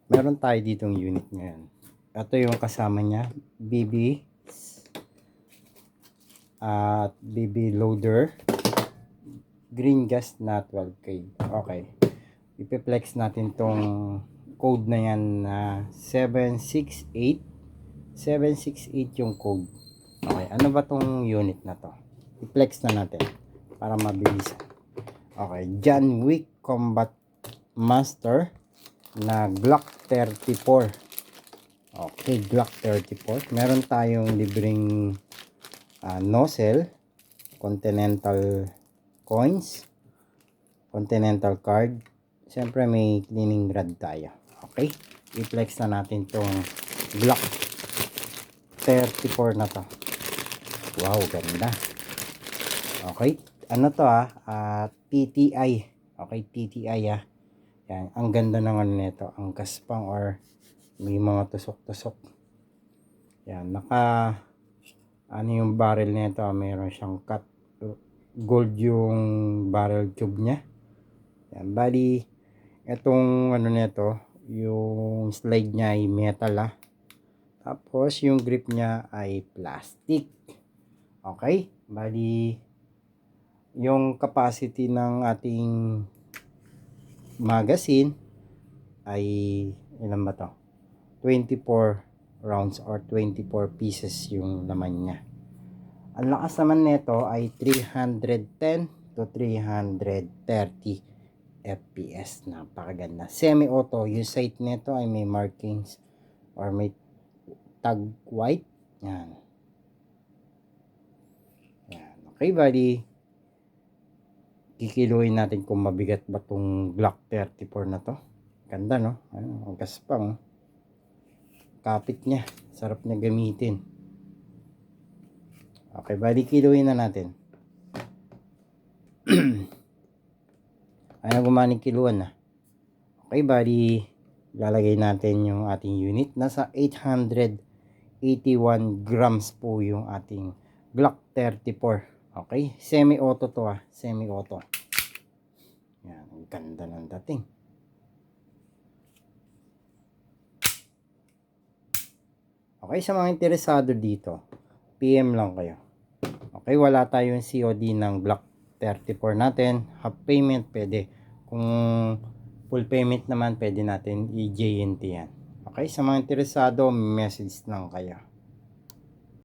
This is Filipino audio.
meron tayo ditong unit ngayon. Ito yung kasama niya, BB at BB loader, green gas na 12K. Okay, ipiplex natin tong code na yan na 768 yung code. Okay, ano ba tong unit na to? I-flex na natin para mabilis. Okay, John Wick Combat Master na Glock 34. Okay, Glock 34. Meron tayong libreng nozzle, Continental coins, Continental card. Siyempre may cleaning rod tayo. Okay, i-flex na natin tong Glock 34 na to. Wow, ganda. Okay, ano to TTI. Okay, TTI Yan, ang ganda ng ano nito, ang gaspang or may mga tusok-tusok. Yan, ano yung barrel nito, mayroon siyang cut gold yung barrel tube niya. Yan, bali itong ano nito, yung slide niya ay metal tapos yung grip niya ay plastic. Okay, bali yung capacity ng ating magazine ay ilan ba to? 24 rounds or 24 pieces yung laman niya. Ang lakas naman nito ay 310 to 330 fps. Napakaganda. Semi-auto. Yung sight nito ay may markings or may tag white. Yan. Yan. Okay, buddy. Kikiluin natin kung mabigat ba tong Glock 34 na to. Ganda, no? Ang gaspang. Kapit niya. Sarap niya gamitin. Okay, bali kiluin na natin. Ayaw gumaning kiluan na. Okay, bali lalagay natin yung ating unit. Nasa 881 grams po yung ating Glock 34. Okay, semi-auto to semi-auto. Yan, ang ganda ng dating. Okay, sa mga interesado dito, PM lang kayo. Okay, wala tayong COD ng Glock 34 natin. Half payment pwede. Kung full payment naman, pwede natin i-JNT yan. Okay, sa mga interesado, message lang kayo.